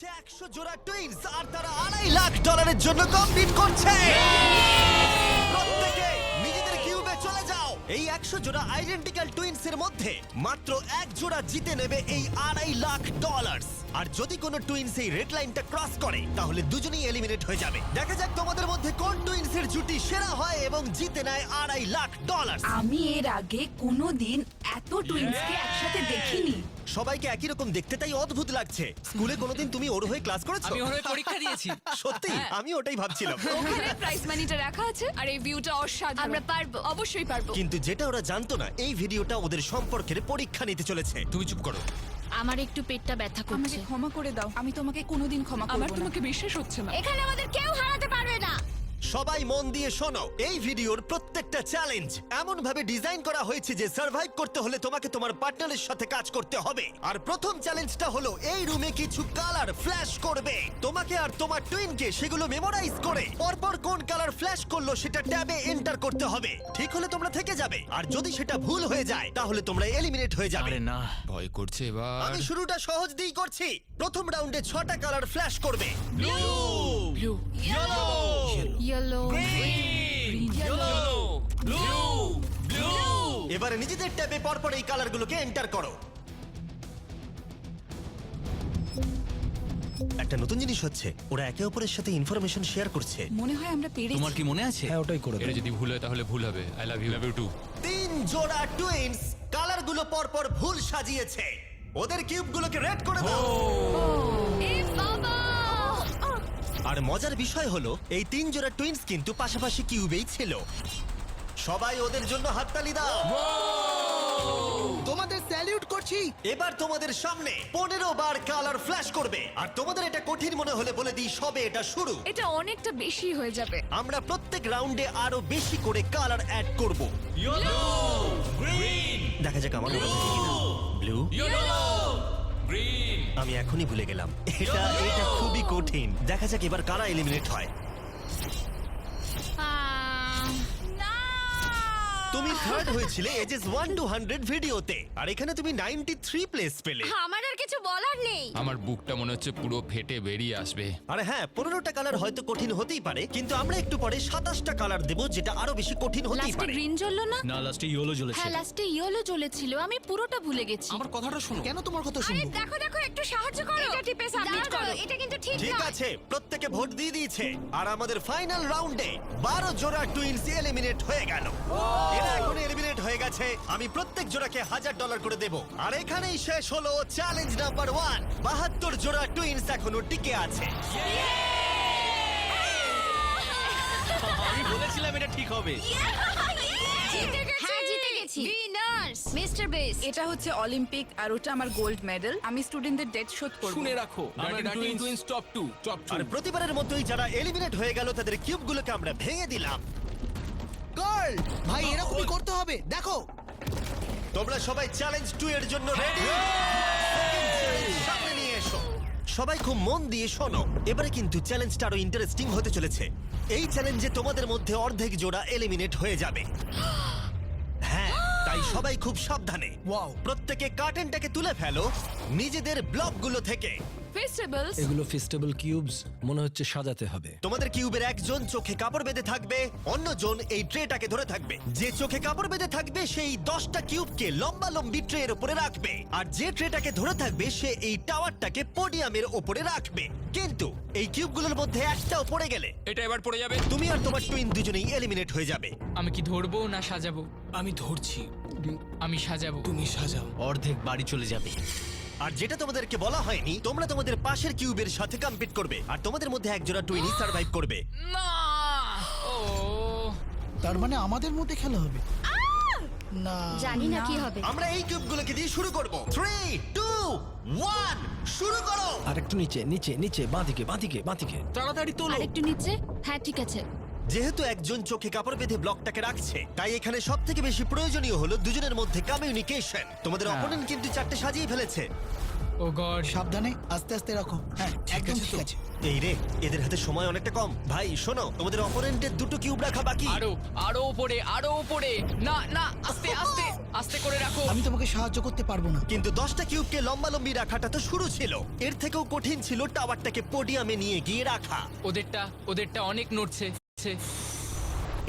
100 জোড়া টুইনস আর তারা $2.5 লাখ জন্য কম্পিট করছে। প্রত্যেকে নিজেদের কিউবে চলে যাও। এই 100 জোড়া আইডেন্টিক্যাল টুইনস এর মধ্যে মাত্র এক জোড়া জিতে নেবে এই $2.5 লাখ। আর যদি কোনো টুইনস এই রেড লাইনটা ক্রস করে তাহলে দুজনেই এলিমিনেট হয়ে যাবে। দেখা যাক তোমাদের মধ্যে কোন টুইনস এর জুটি সেরা হয় এবং জিতে নেয় $2.5 লাখ। আমি এর আগে কোনোদিন এত টুইন্সকে একসাথে দেখিনি। সবাইকে একই রকম দেখতে, তাই অদ্ভুত লাগছে। স্কুলে কোনোদিন তুমি ওর হয়ে ক্লাস করেছো? আমি ওর হয়ে পরীক্ষা দিয়েছি। সত্যি? আমি ওটাই ভাবছিলাম। ওখানে প্রাইস মানিটা রাখা আছে আর এই ভিউটা অসাধারণ। আমরা পারবো, অবশ্যই পারবো। কিন্তু যেটা ওরা জানতো না, এই ভিডিওটা ওদের সম্পর্কের পরীক্ষা নিতে চলেছে। তুমি চুপ করো। আমার একটু পেটটা ব্যথা আমাকে করছে। ক্ষমা করে দাও, আমি তোমাকে কোনোদিন ক্ষমা করব না। আমার তোমাকে বিশ্বাস হচ্ছে না। এখানে আমাদের কেউ হারাতে পারবে না। সবাই মন দিয়ে শোনো, এই ভিডিওর প্রত্যেকটা চ্যালেঞ্জ এমন ভাবে ডিজাইন করা হয়েছে যে সার্ভাইভ করতে হলে তোমাকে তোমার পার্টনারের সাথে কাজ করতে হবে। আর প্রথম চ্যালেঞ্জটা হলো এই রুমে কিছু কালার ফ্ল্যাশ করবে। তোমাকে আর তোমার টুইনকে সেগুলো মেমোরাইজ করে পরপর কোন কালার ফ্ল্যাশ করলো সেটা ট্যাবে এন্টার করতে হবে। ঠিক হলে তোমরা থেকে যাবে, আর যদি সেটা ভুল হয়ে যায় তাহলে তোমরা এলিমিনেট হয়ে যাবে। আরে না, ভয় করছে এবার। আমি শুরুটা সহজ দিয়েই করছি। প্রথম রাউন্ডে 6টা কালার ফ্ল্যাশ করবে। ব্লু, ইয়েলো, এবারে নিজেদের ট্যাবে পরপর এই কালারগুলোকে এন্টার করো। একটা নতুন জিনিস হচ্ছে, ওরা একে অপরের সাথে ইনফরমেশন শেয়ার করছে। মনে হয় আমরা পেরেছি। তোমার কি মনে আছে? হ্যাঁ, ওটাই করে এটা যদি ভুল হয় তাহলে ভুল হবে। I love you, love you too. 3 জোড়া টুইনস কালারগুলো পরপর ভুল সাজিয়েছে। ওদের কিউবগুলোকে রেড করে দাও। এ বাবা! আর মজার বিষয় হলো এই 3 জোড়া টুইনস কিন্তু পাশাপাশি কিউবেই ছিল। সবাই ওদের জন্য হাততালি দাও। তোমাদের স্যালিউট করছি। এবার তোমাদের সামনে 15 বার কালার ফ্ল্যাশ করবে। আর তোমাদের এটা কঠিন মনে হলে বলে দিই, সবে এটা শুরু। এটা অনেকটা বেশি হয়ে যাবে। আমরা প্রত্যেক রাউন্ডে আরো বেশি করে কালার অ্যাড করব। দেখা যাক আমার ব্লু, আমি এখনই ভুলে গেলাম। এটা খুবই কঠিন। দেখা যাক এবার কারা এলিমিনেট হয়। না! তুমি থার্ড হয়েছিলে এজেস 1 to 100 ভিডিওতে, আর এখানে তুমি 93 প্লেস পেলে। আমার আর কিছু বলার নেই। আমার বুকটা মনে হচ্ছে পুরো ফেটে বেরিয়ে আসবে। আরে হ্যাঁ, 15টা কালার হয়তো কঠিন হতেই পারে, কিন্তু আমরা একটু পরে 27টা কালার দেব, যেটা আরো বেশি কঠিন হতেই লাস্টে পারে। গ্রিন জ্বললো না? না, লাস্টে ইয়েলো জ্বলেছে। হ্যাঁ, লাস্টে ইয়েলো জ্বলেছিল। আমি পুরোটা ভুলে গেছি। আমার কথাটা শোনো। কেন তোমার কথা আরে শুনবো? দেখো দেখো, একটু সাহায্য করো। এটা টিপে সাবমিট করো। এটা কিন্তু ঠিক ঠিক নয়। আছে, প্রত্যেকে ভোট দিয়ে দিয়েছে, আর আমাদের ফাইনাল রাউন্ডে 12 জোড়া টুইনস এলিমিনেট হয়ে গেল। এরা এখন এলিমিনেট হয়ে গেছে। আমি প্রত্যেক জোড়াকে $1000 করে দেব। আর এখানেই শেষ হলো চ্যালেঞ্জ নাম্বার 1। 72 জোড়া টুইনস এখনো টিকে আছে। আমি বলেছিলাম এটা ঠিক হবে। জিতে গেছি। হ্যাঁ, জিতে গেছি। Winners mister base. এটা হচ্ছে অলিম্পিক আর ওটা আমার গোল্ড মেডেল। আমি স্টুডেন্টদের ডেট শোধ করব। শুনে রাখো, আমরা টুইনস টপ 2 আর প্রতিবারের মতোই যারা এলিমিনেট হয়ে গেল তাদের কিউবগুলোকে আমরা ভেঙে দিলাম। গার্ল, ভাই এরকমই করতে হবে। দেখো, তোমরা সবাই চ্যালেঞ্জ 2 এর জন্য রেডি? সামনে নিয়ে এসো। সবাই খুব মন দিয়ে শোনো, এবারে কিন্তু চ্যালেঞ্জটা আরো ইন্টারেস্টিং হতে চলেছে। এই চ্যালেঞ্জে তোমাদের মধ্যে অর্ধেক জোড়া এলিমিনেট হয়ে যাবে। হ্যাঁ, তাই সবাই খুব সাবধানে। Wow. প্রত্যেকে কার্টেনটাকে তুলে ফেলো নিজেদের ব্লকগুলো থেকে। ফেস্টিভ্যালস। এগুলো ফেস্টিভ্যাল কিউবস, মনে হচ্ছে সাজাতে হবে। তোমাদের কিউবের একজন চোখে কাপড় বেঁধে থাকবে, অন্যজন এই ট্রেটাকে ধরে থাকবে। যে চোখে কাপড় বেঁধে থাকবে সেই 10টা কিউবকে লম্বা লম্বি ট্রের উপরে রাখবে, আর যে ট্রেটাকে ধরে থাকবে সে এই টাওয়ারটাকে পোডিয়ামের উপরে রাখবে। কিন্তু এই কিউবগুলোর মধ্যে একটাও পড়ে গেলে এটা এবার পড়ে যাবে। তুমি আর তোমার টুইন দুজনেই এলিমিনেট হয়ে যাবে। আমি কি ধরবো না সাজাবো? আমি ধরছি, আমি সাজাবো। তুমি সাজাও। অর্ধেক বাড়ি চলে যাবে। আর যেটা তোমাদেরকে বলা হয়নি, তোমরা তোমাদের পাশের কিউবের সাথে কম্পিট করবে, আর তোমাদের মধ্যে একজোড়া টুইনই সার্ভাইভ করবে। না! ও তার মানে আমাদের মধ্যে খেলা হবে না? জানি না কি হবে। আমরা এই কিউবগুলোকে দিয়ে শুরু করব। 3, 2, 1 শুরু করো। আরেকটু নিচে নিচে নিচে, বাঁদিকে বাঁদিকে বাঁদিকে। তাড়াতাড়ি তোলো। আরেকটু নিচে। হ্যাঁ, ঠিক আছে। যেহেতু একজন চোখে কাপড় বেঁধে ব্লকটাকে রাখছে, তাই এখানে সব থেকে বেশি প্রয়োজনীয় হলো দুজনের মধ্যে কমিউনিকেশন। তোমাদের অপোনেন্ট কিন্তু 4টে সাজিয়ে ফেলেছে। ও গড সাবধানে, আস্তে আস্তে রাখো। হ্যাঁ, একদম ঠিক আছে। এই রে, এদের হাতে সময় অনেকটা কম। ভাই শোনো, তোমাদের অপোনেন্টের দুটো কিউব রাখা বাকি। আরো উপরে আরো উপরে। না না, আস্তে আস্তে আস্তে করে রাখো। আমি তোমাকে সাহায্য করতে পারবো না। কিন্তু 10টা কিউবকে লম্বালম্বি রাখাটা তো শুরু ছিল, এর থেকেও কঠিন ছিল টাওয়ারটাকে পোডিয়ামে নিয়ে গিয়ে রাখা। ওদেরটা অনেক নড়ছে।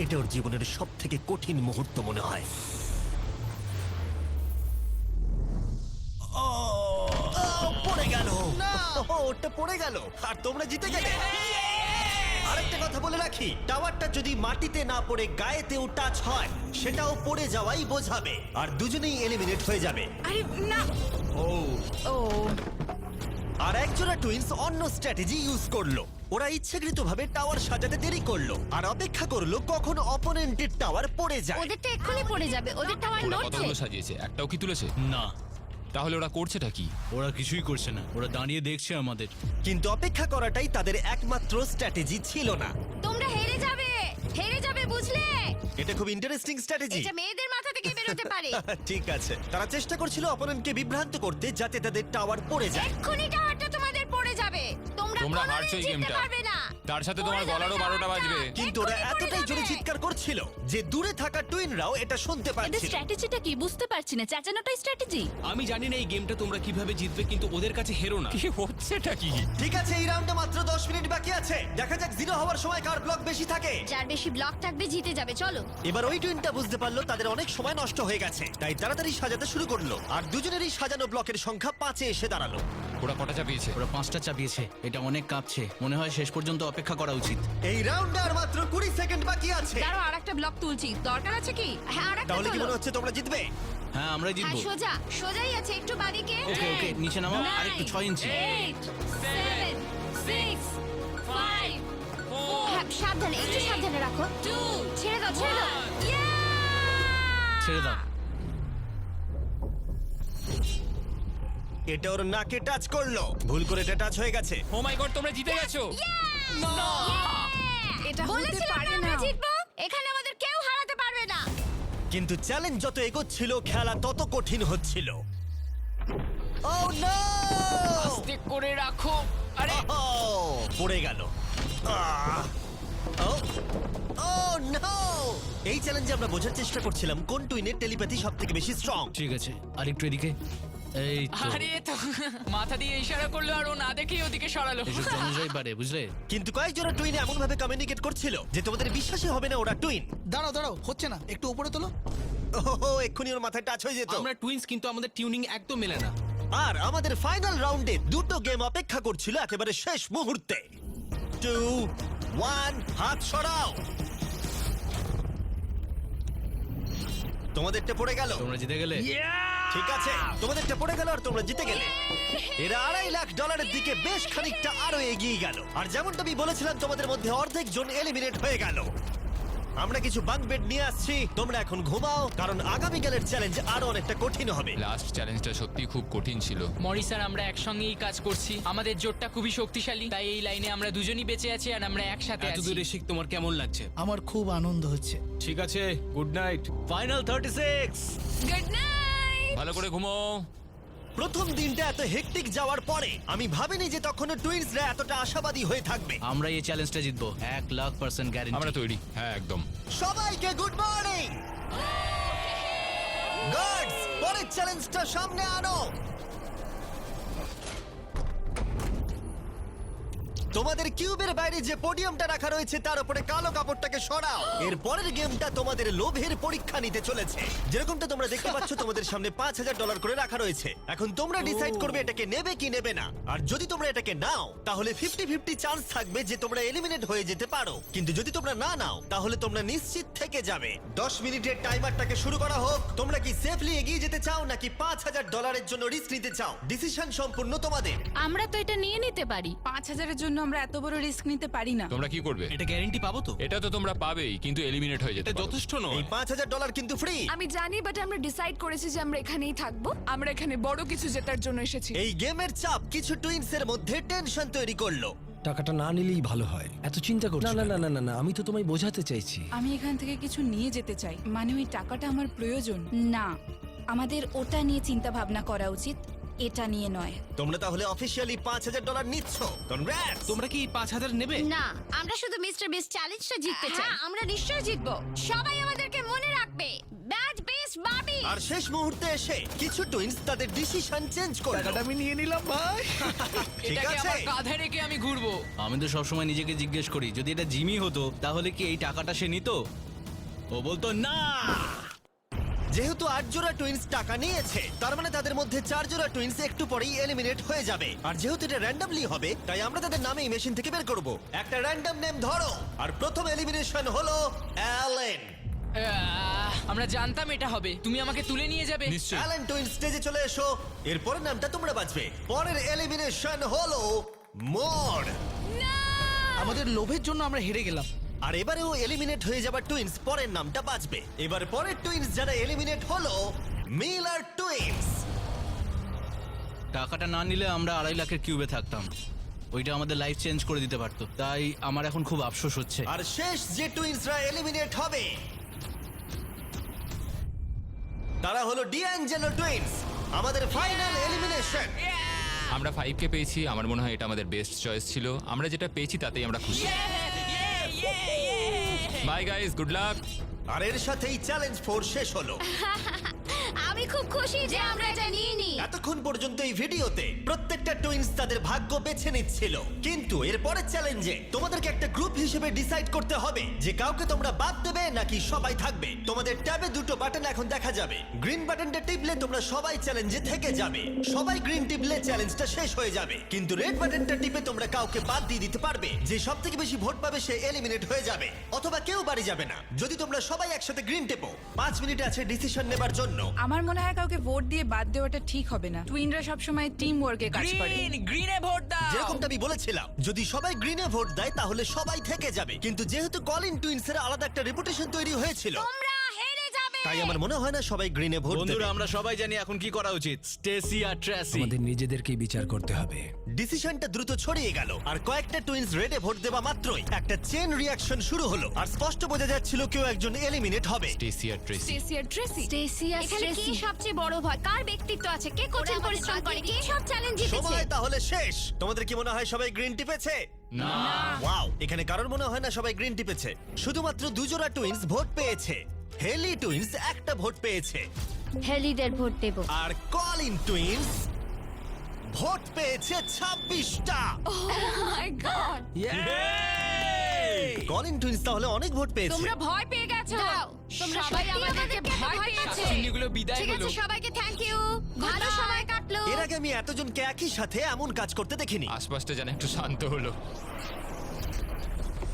এটা ওর জীবনের সব থেকে কঠিন মুহূর্ত মনে হয়। পড়ে গেল। ওটা পড়ে গেল আর তোমরা জিতে গেলে। আরেকটা কথা বলে রাখি, টাওয়ারটা যদি মাটিতে না পড়ে গায়েতেও টাচ হয় সেটাও পড়ে যাওয়াই বোঝাবে, আর দুজনেই এলিমিনেট হয়ে যাবে। আরে না। ও আর একজোড়া টুইন্স অন্য স্ট্র্যাটেজি ইউজ করলো। ওরা ইচ্ছাকৃতভাবে টাওয়ার সাজাতে দেরি করলো আর অপেক্ষা করলো কখন অপোনেন্টের টাওয়ার পড়ে যায়। ওদেরটা এক্ষুনি পড়ে যাবে, ওদের টাওয়ার ওরা নড়ছে। কতগুলো সাজিয়েছে, একটাও কি তুলেছে? না, তাহলে ওরা করছেটা কি? ওরা কিছুই করছে না, ওরা দাঁড়িয়ে দেখছে আমাদের। কিন্তু অপেক্ষা করাটাই তাদের একমাত্র স্ট্র্যাটেজি ছিল না। তোমরা হেরে যাবে বুঝলে? এটা খুব ইন্টারেস্টিং স্ট্র্যাটেজি। এটা মেয়েদের মাথা থেকে বেরোতে পারে। ঠিক আছে, তারা চেষ্টা করছিল অপোনেন্টকে বিভ্রান্ত করতে যাতে তাদের টাওয়ার পড়ে যায়। এক্ষুনি টাওয়ারটা তোমাদের পড়ে যাবে। তোমরা তোমরা কোনোদিন হারছো এই জিততে গেমটা। পারবে না। তার সাথে তোমার পড়ে যাবে গলারও 12টা বাজবে। টাওয়ারটা। কিন্তু ওরা এক্ষুনি পড়ে এতটাই জোরে যাবে। চিৎকার করছিল যে দূরে থাকা টুইনরাও এটা শুনতে এদের পাচ্ছিল। স্ট্র্যাটেজিটা কি বুঝতে পারছি না, চেঁচানোটাই স্ট্র্যাটেজি। আমি জানি না এই গেমটা তোমরা কিভাবে জিতবে, কিন্তু ওদের কাছে হেরো না। কি হচ্ছেটা কি? ঠিক আছে, এই রাউন্ডে মাত্র 10 মিনিট বাকি আছে। দেখা যাক জিরো হওয়ার সময় কার ব্লক বেশি থাকে। যার বেশি ব্লক থাকবে জিতে যাবে। চলো। এবার ওই টুইনটা বুঝতে পারলো তাদের অনেক সময় নষ্ট হয়ে গেছে, তাই তাড়াতাড়ি সাজাতে শুরু করলো। আর দুজনেরই সাজানো ব্লকের সংখ্যা 5-এ এসে দাঁড়ালো। ওরা কটা চাপিয়েছে? ওরা 5টা চাপিয়েছে, এটা অনেক কাঁপছে। মনে হয় শেষ পর্যন্ত অপেক্ষা করা উচিত। এই রাউন্ডে আর মাত্র 20 সেকেন্ড বাকি আছে। দাঁড়াও, আরেকটা ব্লক তুলছি, দরকার আছে কি? হ্যাঁ, আরেকটা তাহলে কি তোলো। মনে হচ্ছে তোমরা জিতবে? হ্যাঁ, আমরাই হ্যাঁ, জিতবো। সোজাই আছে, একটু বাদিকে। ওকে ওকে, নিচে নামাও, আর একটু 6 ইঞ্চি। 8 7 6 5 হ্যাঁ, সাবধানে, একটু সাবধানে রাখো। 2 ছেড়ে দাও। ছেড়ে দাও। এটা ওর নাকে টাচ করলো, ভুল করে এটা টাচ হয়ে গেছে। ও মাই গড, তোমরা জিতে গেছো। এটা হতে বলেছিলাম পারে আমরা না। জিতবো। এখানে আমাদের কেউ হারাতে পারবে না। কিন্তু চ্যালেঞ্জ যত এগোচ্ছিল খেলা তত কঠিন হচ্ছিল। ও নো! আস্তে করে রাখো। আরে পড়ে গেল। নো! এই চ্যালেঞ্জে আমরা বোঝার চেষ্টা করছিলাম কোন টুইনের টেলিপ্যাথি সবথেকে বেশি স্ট্রং। ঠিক আছে, আর একটু এদিকে। এই তো, আরে তো মাথা দিয়ে ইশারা করলো আর ও না দেখেই ওদিকে সরালো। এসব জমে যাই পারে, বুঝলে? কিন্তু কয়েক জোড়া টুইন এমন ভাবে কমিউনিকেট করছিল যে তোমাদের বিশ্বাসই হবে না ওরা টুইন। দাঁড়াও, হচ্ছে না, একটু উপরে তোলো। ওহো, এক্ষুনি ওর মাথায় টাচ হয়ে যেত। আমরা টুইনস, কিন্তু আমাদের টিউনিং একদম মেলে না। আর আমাদের ফাইনাল রাউন্ডে দুটো গেম অপেক্ষা করছিল একেবারে শেষ মুহূর্তে। 2 1, হাত সরাও। তোমাদেরটা পড়ে গেল। তোমরা জিতে গেলে। ঠিক আছে, তোমাদেরটা পড়ে গেল আর তোমরা জিতে গেলে। এরা $2.5 লাখ দিকে বেশ খানিকটা আরো এগিয়ে গেল। আর যেমনটা আমি বলেছিলাম, তোমাদের মধ্যে অর্ধেক জন এলিমিনেট হয়ে গেল। আমরা কিছু বাঙ্ক বেড নিয়ে আসছি, তোমরা এখন ঘুমাও, কারণ আগামীকালের চ্যালেঞ্জ আরো অনেকটা কঠিন হবে। লাস্ট চ্যালেঞ্জটা সত্যি খুব কঠিন ছিল। মরি স্যার, আমরা একসঙ্গেই কাজ করছি। আমাদের জোটটা খুবই শক্তিশালী, তাই এই লাইনে আমরা দুজনই বেঁচে আছি আর আমরা একসাথে এত আছি। দূরে শিখ, তোমার কেমন লাগছে? আমার খুব আনন্দ হচ্ছে। ঠিক আছে, good night. Final 36। Good night. ভালো করে ঘুমো। প্রথম দিনটা এত হেক্টিক যাওয়ার পরে আমি ভাবিনি যে তখনও টুইন্সরা এতটা আশাবাদী হয়ে থাকবে। আমরা এই চ্যালেঞ্জটা জিতবো, 1,00,000% গ্যারান্টি। আমরা তৈরি। হ্যাঁ, একদম। সবাইকে গুড মর্নিং। গার্ডস, পরের চ্যালেঞ্জটা সামনে আনো। তোমাদের কিউবের বাইরে যে পোডিয়ামটা রাখা রয়েছে তার উপরে কালো কাপড়টাকে সরাও। এর পরের গেমটা তোমাদের লোভের পরীক্ষা নিতে চলেছে। যেরকমটা তোমরা দেখতে পাচ্ছ, তোমাদের সামনে $5,000 করে রাখা রয়েছে। এখন তোমরা ডিসাইড করবে এটাকে নেবে কি নেবে না। আর যদি তোমরা এটাকে নাও, তাহলে 50-50 চান্স থাকবে যে তোমরা এলিমিনেট হয়ে যেতে পারো। কিন্তু যদি তোমরা না নাও, তাহলে তোমরা নিশ্চিত থেকে যাবে। 10 মিনিটের টাইমারটাকে শুরু করা হোক। তোমরা কি সেফলি এগিয়ে যেতে চাও নাকি $5,000 জন্য রিস্ক নিতে চাও? ডিসিশন সম্পূর্ণ তোমাদের। আমরা তো এটা নিয়ে নিতে পারি। 5,000-এর জন্য আমরা এত বড় রিস্ক নিতে পারি না। তোমরা কি করবে? এটা গ্যারান্টি পাবো তো? এটা তো তোমরা পাবেই, কিন্তু এলিমিনেট হয়ে যেতে এটা পারো। যথেষ্ট এই নয়। $5,000 কিন্তু ফ্রি। আমি জানি, বাট আমরা ডিসাইড করেছি যে আমরা এখানেই থাকবো। আমরা এখানে বড় কিছু জেতার জন্য এসেছি। এই গেমের চাপ কিছু টুইনসের মধ্যে টেনশন তৈরি করলো। টাকাটা না নিলেই ভালো হয়। এত চিন্তা করছো না, না না না না না, আমি তো তোমায় বোঝাতে চাইছি। আমি এখান থেকে কিছু নিয়ে যেতে চাই, মানে ওই টাকাটা আমার প্রয়োজন। না, আমাদের ওটা নিয়ে চিন্তা ভাবনা করা উচিত। এটা নিয়ে নয়। তোমরা তাহলে অফিসিয়ালি $5,000 নিচ্ছ। কনগ্রাটস। তোমরা কি 5,000 নেবে? না, আমরা শুধু মিস্টার বিস্ট চ্যালেঞ্জটা জিততে চাই। আমরা নিশ্চয়ই জিতবো। সবাই আমাদেরকে মনে রাখবে। ব্যাড বিস্ট বাবি। আর শেষ মুহূর্তে এসে কিছু টুইনস তাদের ডিসিশন চেঞ্জ করলো। টাকাটা আমি নিয়ে নিলাম ভাই। ঠিক এটাকে আছে। আমার কাঁধে রেখে আমি ঘুরবো। আমি তো সবসময় নিজেকে জিজ্ঞেস করি যদি এটা জিমি হতো তাহলে কি এই টাকাটা সে নিত? ও বলতো না। যেহেতু 8 জোড়া টুইনস টাকা নিয়েছে, তার মানে তাদের মধ্যে 4 জোড়া টুইনস একটু পরেই এলিমিনেট হয়ে যাবে। আর যেহেতু এটা র্যান্ডমলি হবে, তাই আমরা তাদের নামে মেশিন থেকে বের করব। একটা র্যান্ডম নেম ধরো। আর প্রথম এলিমিনেশন হলো অ্যালেন। আমরা জানতাম এটা হবে। তুমি আমাকে তুলে নিয়ে যাবে। নিশ্চয়ই। অ্যালেন টুইনস স্টেজে চলে এসো। এরপরের নামটা তোমরা বাঁচবে। পরের এলিমিনেশন হলো মোর। আমাদের লোভের জন্য আমরা হেরে গেলাম। আর এবারেও এলিমিনেট হয়ে যাবার টুইনস পরের নামটা বাঁচবে। এবার পরের টুইনস যারা এলিমিনেট হলো মিলার টুইনস। টাকাটা না নিলে আমরা 2.5 লাখের কিউবে থাকতাম। ওইটা আমাদের লাইফ চেঞ্জ করে দিতে পারতো। তাই আমার এখন খুব আফসোস হচ্ছে। আর শেষ যে টুইনসরা এলিমিনেট হবে তারা হলো ডিঅ্যাঞ্জেলো টুইনস। আমাদের ফাইনাল এলিমিনেশন। আমরা 5K পেয়েছি, আমার মনে হয় এটা আমাদের বেস্ট চয়েস ছিল। আমরা যেটা পেয়েছি তাতেই আমরা খুশি। Bye guys, good luck. আর এর সাথেই চ্যালেঞ্জ 4 শেষ হলো। আমি খুব খুশি যে আমরা এটা নিয়ে নিই। এতক্ষণ পর্যন্ত এই ভিডিওতে প্রত্যেকটা টুইনস তাদের ভাগ্য বেছে নিচ্ছিল, কিন্তু এর পরের চ্যালেঞ্জে তোমাদেরকে একটা গ্রুপ হিসেবে ডিসাইড করতে হবে যে কাউকে তোমরা বাদ দেবে নাকি সবাই থাকবে। তোমাদের ট্যাবে দুটো বাটন এখন দেখা যাবে। গ্রিন বাটনটা টিপলে তোমরা সবাই চ্যালেঞ্জে থেকে যাবে। সবাই গ্রিন টিপলে চ্যালেঞ্জটা শেষ হয়ে যাবে। কিন্তু রেড বাটনটা টিপে তোমরা কাউকে বাদ দিয়ে দিতে পারবে। যে সবথেকে বেশি ভোট পাবে সে এলিমিনেট হয়ে যাবে, অথবা কেউ বাড়ি যাবে না। যদি তোমরা সবাই একসাথে গ্রিন টেপো, 5 মিনিট আছে ডিসিশন নেবার জন্য। আমার মনে হয় কাউকে ভোট দিয়ে বাদ দেওয়াটা ঠিক হবে না। টুইনরা সবসময় টিম ওয়ার্কে কাজ করে। গ্রিনে ভোট দাও। যেরকমটা আমি বলেছিলাম, যদি সবাই গ্রিনে ভোট দেয় তাহলে সবাই থেকে যাবে। কিন্তু যেহেতু কলিন টুইনসের আলাদা একটা রেপুটেশন তৈরি হয়েছিল, তোমরা হেরে যাবে। তাই আমার মনে হয় না সবাই গ্রিনে ভোট দেবে। বন্ধুরা, আমরা সবাই জানি এখন কি করা উচিত। স্টেসি আর ট্রেসি। আমাদের নিজেদেরকেই বিচার করতে হবে। ডিসিশনটা দ্রুত ছড়িয়ে গেল, আর কয়েকটা টুইনস রেডে ভোট দেওয়া মাত্রই একটা চেন রিয়াকশন শুরু হলো। আর স্পষ্ট বোঝা যাচ্ছিল কেউ একজন এলিমিনেট হবে। স্টেসি আর ট্রেসি। স্টেসি আর ট্রেসি। স্টেসি আর এখানে কে সবচেয়ে বড় ভয়? কার ব্যক্তিত্ব আছে? কে কঠিন পরিশ্রম করে? কে সব চ্যালেঞ্জ জিতেছে? সময় তাহলে শেষ। তোমাদের কি মনে হয় সবাই গ্রিন টিপেছে? না। ওয়াও, এখানে কারোর মনে হয় না সবাই গ্রিন টিপেছে। শুধুমাত্র 2 জোড়া টুইনস ভোট পেয়েছে। হেলি টুইনস একটা ভোট পেয়েছে, হেলিদের ভোট দেব। আর কলিন টুইনস ভোট পেয়েছে 26টা। মাই গড। কলিন টুইনস তাহলে অনেক ভোট পেয়েছে। তোমরা ভয় পেয়ে গেছো। তোমরা সবাই সত্যি আমাদেরকে ভয় পেয়েছে। চিমনিগুলো বিদায় ঠিক আছে, হলো। সবাইকে থ্যাংক ইউ। ভালো সময় কাটলো। এর আগে আমি এতজনকে একই সাথে এমন কাজ করতে দেখিনি। আশপাশটা যেন একটু শান্ত হলো।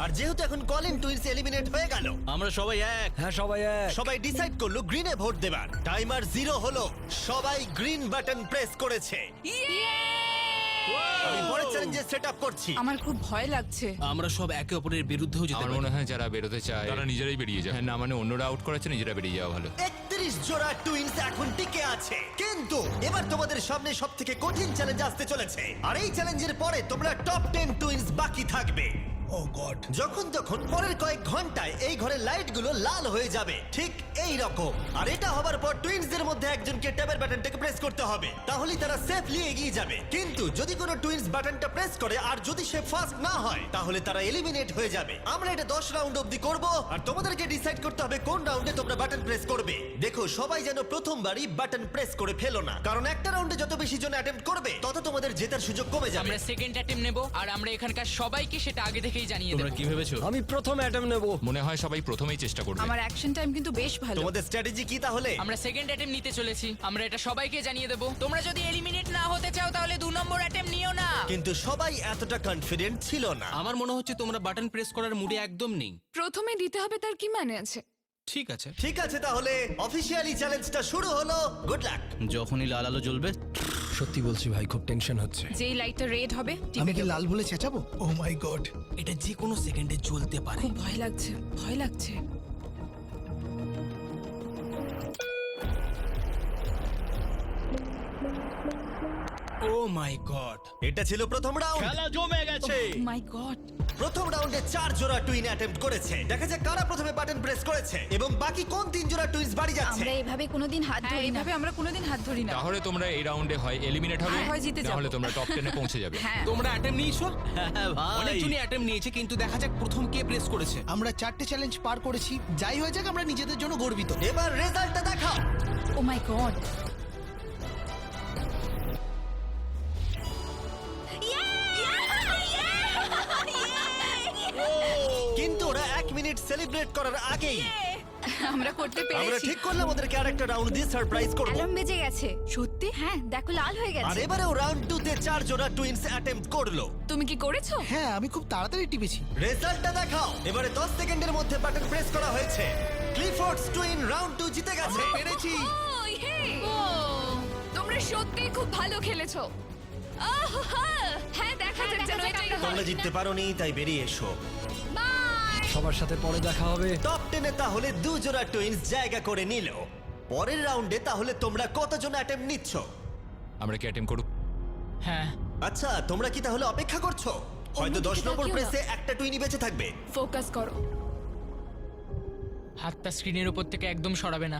আর যেহেতু এখন কলিন টুইনস এলিমিনেট হয়ে গেল, আমরা সবাই এক। হ্যাঁ, সবাই এক। সবাই ডিসাইড করলো গ্রিনে ভোট দেবার। টাইমার 0 হলো। সবাই গ্রিন বাটন প্রেস করেছে। আমি পরের চ্যালেঞ্জে সেট আপ করছি। আমার খুব ভয় লাগছে। আমরা সব একে অপরের বিরুদ্ধেও যেতে আমার পারি। মনে হয় যারা বেরোতে চায় তারা নিজেরাই বেরিয়ে যায়। না মানে অন্যরা আউট করাচ্ছে, নিজেরা বেরিয়ে যাওয়া ভালো। 31 জোড়া টুইনস এখন টিকে আছে, কিন্তু এবার তোমাদের সামনে সবথেকে কঠিন চ্যালেঞ্জ আসতে চলেছে। আর এই চ্যালেঞ্জের পরে তোমরা টপ 10 টুইনস বাকি থাকবে। ও গড। যখন তখন পরের কয়েক ঘন্টায় এই ঘরের লাইটগুলো লাল হয়ে যাবে, ঠিক এই রকম। আর এটা হবার পর টুইনসদের মধ্যে একজনকে ট্যাবের বাটনটাকে প্রেস করতে হবে, তাহলেই তারা সেফলি এগিয়ে যাবে। কিন্তু যদি কোনো টুইনস বাটনটা প্রেস করে আর যদি সে ফার্স্ট না হয়, তাহলে তারা এলিমিনেট হয়ে যাবে। আমরা এটা 10 রাউন্ড অবধি করব, আর তোমাদেরকে ডিসাইড করতে হবে কোন রাউন্ডে তোমরা বাটন প্রেস করবে। দেখো, সবাই যেন প্রথমবারই বাটন প্রেস করে ফেলো না, কারণ একটা রাউন্ডে যত বেশি জন অ্যাটেম্প্ট করবে তত তোমাদের জেতার সুযোগ কমে যাবে। আমরা সেকেন্ড অ্যাটেম্প নেব, আর আমরা এখানকার সবাইকে সেটা আগে থেকেই জানিয়ে তোমরা দেব। কি ভেবেছো? আমি প্রথম অ্যাটেম নেব। মনে হয় সবাই প্রথমেই চেষ্টা করবে। আমার অ্যাকশন টাইম কিন্তু বেশ ভালো। তোমাদের স্ট্র্যাটেজি কি তাহলে? আমরা সেকেন্ড অ্যাটেম্প নিতে চলেছি। আমরা এটা সবাইকে জানিয়ে দেব। তোমরা যদি এলিমিনেট না হতে চাও তাহলে 2 নম্বর অ্যাটেম্প নিও না। কিন্তু সবাই এতটা কনফিডেন্ট ছিল না। আমার মনে হচ্ছে তোমরা বাটন প্রেস করার মুডে একদম নেই। প্রথমে দিতে হবে তার কি মানে আছে? ঠিক আছে। ঠিক আছে, তাহলে অফিসিয়ালি চ্যালেঞ্জটা শুরু হলো। Good luck. যখনই লাল আলো জ্বলবে সত্যি বলছি ভাই, খুব টেনশন হচ্ছে। যেই লাইটটা রেড হবে আমি কি লাল বলে চেঁচাবো? ও মাই গড। এটা যে কোনো সেকেন্ডে জ্বলতে পারে। খুব ভয় লাগছে, ভয় লাগছে। ও মাই গড। এটা ছিল প্রথম রাউন্ড। খেলা জমে গেছে। মাই গড প্রথম রাউন্ডে 4 জোড়া টুইন অ্যাটেম্প্ট করেছে। দেখা যাক কারা প্রথমে বাটন প্রেস করেছে এবং বাকি কোন 3 জোড়া টুইনস বাড়ি যাচ্ছে। আমরা এভাবে কোনোদিন হাত হ্যাঁ ধরি না এইভাবে আমরা কোনোদিন হাত ধরি না তাহলে তোমরা এই রাউন্ডে হয় এলিমিনেট হবে হয় জিতে যাবো। তাহলে তোমরা টপ 10 এ পৌঁছে যাবে। হ্যাঁ তোমরা অ্যাটেম্প নিয়েছো? হ্যাঁ ভাই অনেকজনই অ্যাটেম্প নিয়েছে, কিন্তু দেখা যাক প্রথম কে প্রেস করেছে। আমরা 4টে চ্যালেঞ্জ পার করেছি, যাই হয়ে যাক আমরা নিজেদের জন্য গর্বিত। এবার রেজাল্টটা দেখাও। ও মাই গড কিন্তু ওরা 1 মিনিট সেলিব্রেট করার আগেই আমরা করতে আমরা পেরেছি ঠিক করলাম ওদেরকে আরেকটা রাউন্ড দিয়ে সারপ্রাইজ করব। অ্যালার্ম বেজে গেছে। সত্যি হ্যাঁ দেখো লাল হয়ে আর গেছে। এবারেও রাউন্ড 2 তে 4 জোড়া টুইনস অ্যাটেম্প্ট করলো। তুমি কি করেছো হ্যাঁ, আমি খুব তাড়াতাড়ি টিপেছি। রেজাল্টটা দেখাও। এবারে 10 সেকেন্ডের মধ্যে বাটন প্রেস করা হয়েছে। ক্লিফোর্ডস টুইন রাউন্ড 2 জিতে গেছে। পেরেছি। ও ইয়ে ও তোমরা সত্যি খুব ভালো খেলেছো আহ, হ্যাঁ দেখা যাক যেন এটাই হয়। তোমরা জিততে পারোনি, তাই বেরিয়ে এসো। বাই। সবার সাথে পরে দেখা হবে। টপ 10 এ তাহলে 2 জোড়া টুইনস জায়গা করে নিল। পরের রাউন্ডে তাহলে তোমরা কতজন অ্যাটেম্প্ট নিচ্ছ? আমরা কি অ্যাটেম্প করব? হ্যাঁ আচ্ছা, তোমরা কি তাহলে অপেক্ষা করছো? হয়তো 10 অন্যদিকে নম্বর তাকিও না। প্রেসে একটা টুইনই বেঁচে থাকবে। ফোকাস করো হাতটা স্ক্রিনের উপর থেকে একদম সরাবে না।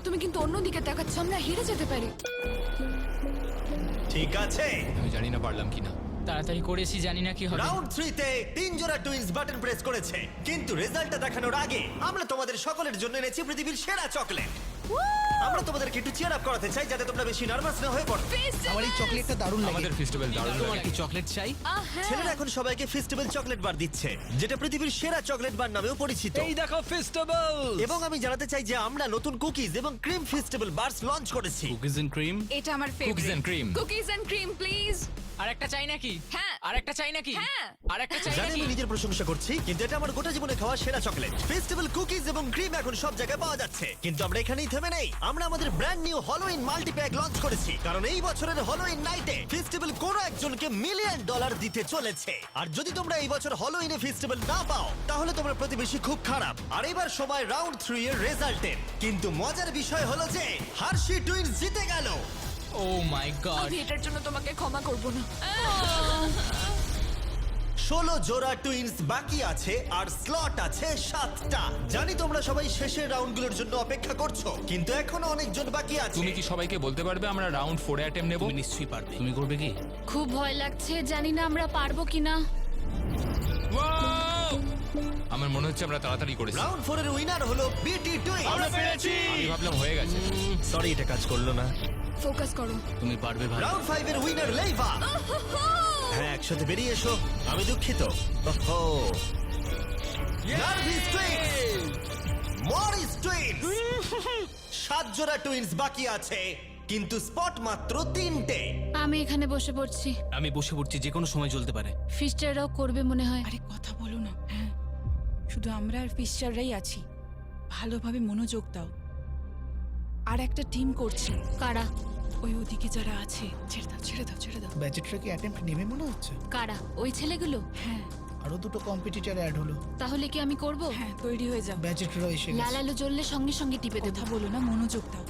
তুমি কিন্তু অন্যদিকে তাকাচ্ছ, আমরা হেরে যেতে পারি। ঠিক আছে। আমি জানি না পারলাম কিনা। তাড়াতাড়ি করেছি, জানি না কি হবে। রাউন্ড 3 তে 3 জোড়া টুইনস বাটন প্রেস করেছে, কিন্তু রেজাল্টটা দেখানোর আগে আমরা তোমাদের সকলের জন্য এনেছি পৃথিবীর সেরা চকলেট। আমরা তোমাদেরকে একটু চিয়ার আপ করাতে চাই যাতে তোমরা বেশি নার্ভাস না হয়ে পড়ো। আমার এই চকলেটটা দারুণ লাগে। আমাদের ফেস্টিভ্যাল দারুণ তোমার লাগে। কি চকলেট চাই? ছেলেরা এখন সবাইকে ফেস্টিভ্যাল চকলেট বার দিচ্ছে, যেটা পৃথিবীর সেরা চকলেট বার নামেও পরিচিত। এই দেখো ফেস্টিভ্যাল। এবং আমি জানাতে চাই যে আমরা নতুন কুকিজ এবং ক্রিম ফেস্টিভ্যাল বার্স লঞ্চ করেছি। Cookies and cream. এটা আমার cookies favourite and cream. Cookies and cream please. আর একটা চাই নাকি? হ্যাঁ। আর একটা চাই নাকি? হ্যাঁ। আর একটা চাই জানি নাকি? আমি নিজের প্রশংসা করছি, কিন্তু এটা আমার গোটা জীবনে খাওয়া সেরা চকলেট। ফেস্টিভ্যাল কুকিজ এবং ক্রিম এখন সব জায়গায় পাওয়া যাচ্ছে, কিন্তু আমরা এখানেই থেমে নেই। আমরা আমাদের ব্র্যান্ড নিউ হলোউইন মাল্টিপ্যাক লঞ্চ করেছি, কারণ এই বছরের হলোউইন নাইটে ফেস্টিভ্যাল কোনো একজনকে $1 মিলিয়ন দিতে চলেছে। আর যদি তোমরা এই বছর হলোউইনে ফেস্টিভ্যাল না পাও, তাহলে তোমরা প্রতিবেশী খুব খারাপ। আর এবার সময় রাউন্ড 3 এর রেজাল্টের। কিন্তু মজার বিষয় হলো যে হার্শি টুইনস জিতে গেল। ও মাই গড। আমি এটার জন্য তোমাকে ক্ষমা করব না। 16 জোড়া টুইনস বাকি আছে আর স্লট আছে 7টা। জানি তোমরা সবাই শেষের রাউন্ডগুলোর জন্য অপেক্ষা করছো, কিন্তু এখনো অনেকজন বাকি আছে। তুমি কি সবাইকে বলতে পারবে আমরা রাউন্ড 4 এ অ্যাটেম্প নেব? তুমি নিশ্চয়ই পারবে। তুমি করবে কি? খুব ভয় লাগছে, জানি না আমরা পারবো কিনা। আমার মনে হচ্ছে আমরা তাড়াতাড়ি করেছি। রাউন্ড 4 এর উইনার হলো বিটি টুইনস। আমরা পেরেছি। আমি ভাবলাম হয়ে গেছে। সরি, এটা কাজ করলো না। ফোকাস করো। তুমি পারবে ভাই। রাউন্ড 5 এর উইনার লেইভা। হ্যাঁ, একসাথে বেরিয়ে এসো। আমি দুঃখিত। ওহো। নার্ভিস টুইনস, মরিস টুইনস। 7 জোড়া টুইনস বাকি আছে, কিন্তু স্পট মাত্র 3টে। আমি এখানে বসে পড়ছি। আমি বসে পড়ছি, যে কোনো সময় জ্বলতে পারে। ফিস্টাররাও করবে মনে হয়। আরে কথা বলো না। হ্যাঁ শুধু আমরা আর ফিশাররাই আছি, ভালোভাবে মনোযোগ দাও। আর একটা টিম করছে, কারা? ওই ওদিকে যারা আছে। ছেড়ে দাও ছেড়ে দাও ছেড়ে দাও। ব্যাচেটরা কি অ্যাটেম্প্ট নেবে মনে হচ্ছে? কারা? ওই ছেলেগুলো? হ্যাঁ আরো 2টো কম্পিটিটর অ্যাড হলো। তাহলে কি আমি করব? হ্যাঁ তৈরি হয়ে যাও। ব্যাচেটরা এসে গেছে। লাল আলো জ্বললে সঙ্গে সঙ্গে টিপে দেবো। কথা বলো না, মনোযোগ দাও।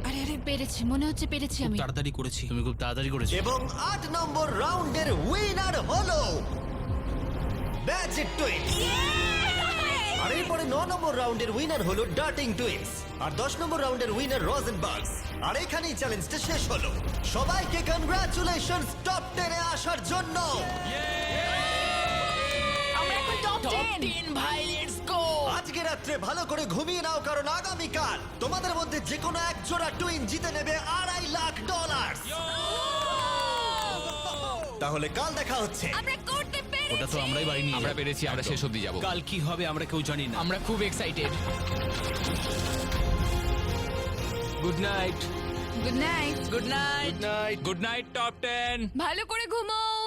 আরে আরে পেরেছি, মনে হচ্ছে পেরেছি আমি। তাড়াতাড়ি করেছি। তুমি খুব তাড়াতাড়ি করেছো। এবং 8 নম্বর রাউন্ডের উইনার হলো ব্যাচেট টুইনস। আর এরপরে 9 নম্বর রাউন্ডের উইনার হলো ডার্টিং টুইনস। আর 10 নম্বর রাউন্ডের উইনার রোজেনবার্গস। আর এখানেই চ্যালেঞ্জটা শেষ হলো। সবাইকে কনগ্রাচুলেশনস টপ 10 এ আসার জন্য। আমরা এখন টপ 10। 10 ভাই, লেটস গো। আজকে রাত্রে ভালো করে ঘুমিয়ে নাও, কারণ আগামীকাল তোমাদের মধ্যে যে কোনো এক জোড়া টুইন জিতে নেবে $2.5 লাখ। তাহলে কাল দেখা হচ্ছে। আমরা করতে পেরেছি। ওটা তো আমরাই বাড়ি নিয়ে আমরা যাবো। পেরেছি, আমরা শেষ অবধি যাব। কাল কি হবে আমরা কেউ জানি না। আমরা খুব excited. Good night. Good night. Good night. Good night top 10। ভালো করে ঘুমাও।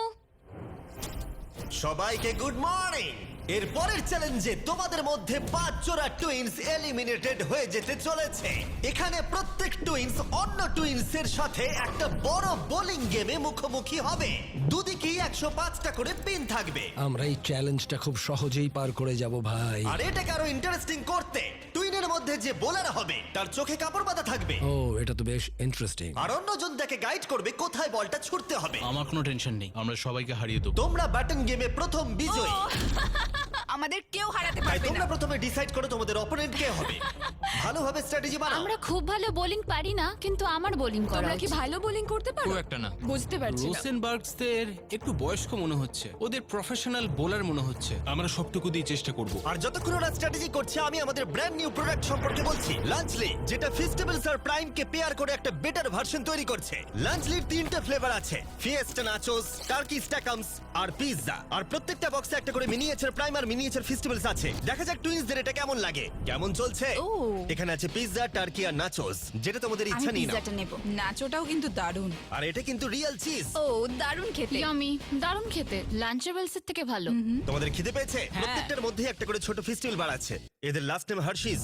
সবাইকে গুড মর্নিং। এর পরের চ্যালেঞ্জে তোমাদের মধ্যে 5 জোড়া টুইনস এলিমিনেটেড হয়ে যেতে চলেছে। এখানে প্রত্যেক টুইনস অন্য টুইনসের সাথে একটা বড় বোলিং গেমে মুখোমুখি হবে। দুদিকেই 105টা করে পিন থাকবে। আমরা এই চ্যালেঞ্জটা খুব সহজেই পার করে যাব ভাই। আর এটাকে আরো ইন্টারেস্টিং করতে টুইন টিনের মধ্যে যে বোলার হবে তার চোখে কাপড় বাঁধা থাকবে, ও এটা তো বেশ ইন্টারেস্টিং। আর অন্যজন তাকে গাইড করবে কোথায় বলটা ছুটতে হবে। আমার কোনো টেনশন নেই, আমরা সবাইকে হারিয়ে দেবো। তোমরা ব্যাটন গেমে প্রথম বিজয়ী, আমাদের কেউ হারাতে তাই পারবে তোমরা না। প্রথমে ডিসাইড করো তোমাদের অপোনেন্ট কে হবে। ভালোভাবে স্ট্র্যাটেজি বানাও। আমরা খুব ভালো বোলিং পারি না, কিন্তু আমার বোলিং করা তোমরা কি উচিত। ভালো বোলিং করতে পারো? খুব একটা না। বুঝতে পারছি না। রোসেনবার্গসদের একটু বয়স্ক মনে হচ্ছে, ওদের প্রফেশনাল বোলার মনে হচ্ছে। আমরা সবটুকু দিয়ে চেষ্টা করব। আর যতক্ষণ ওরা স্ট্র্যাটেজি করছে আমি আমাদের ব্র্যান্ড নিউ প্রোডাক্ট সম্পর্কে বলছি, লাঞ্চলি, যেটা ফেস্টিভ্যালস আর প্রাইম কে পেয়ার করে একটা বেটার ভার্সন তৈরি করছে। লাঞ্চলির 3টে ফ্লেভার আছে, ফিয়েস্টা নাচোস, টার্কি স্ট্যাকামস আর পিৎজা। আর প্রত্যেকটা বক্সে একটা করে মিনিয়েচার প্রাইম আর মিনিয়েচার ফেস্টিভ্যালস আছে। দেখা যাক টুইন্সদের এটা কেমন লাগে। কেমন চলছে? ও। এখানে আছে পিৎজা, টার্কি আর নাচোস, যেটা তোমাদের আমি ইচ্ছা নিয়ে নাও। পিৎজাটা নেব। নাচোটাও কিন্তু দারুণ। আর এটা কিন্তু রিয়েল চিজ। ও দারুণ খেতে। ইয়ামি, দারুণ খেতে, লাঞ্চেবলস এর থেকে ভালো। তোমাদের খিদে পেয়েছে? প্রত্যেকটার মধ্যে একটা করে ছোট ফেস্টিভ্যাল বার আছে। এদের লাস্ট নেম হার্শিস।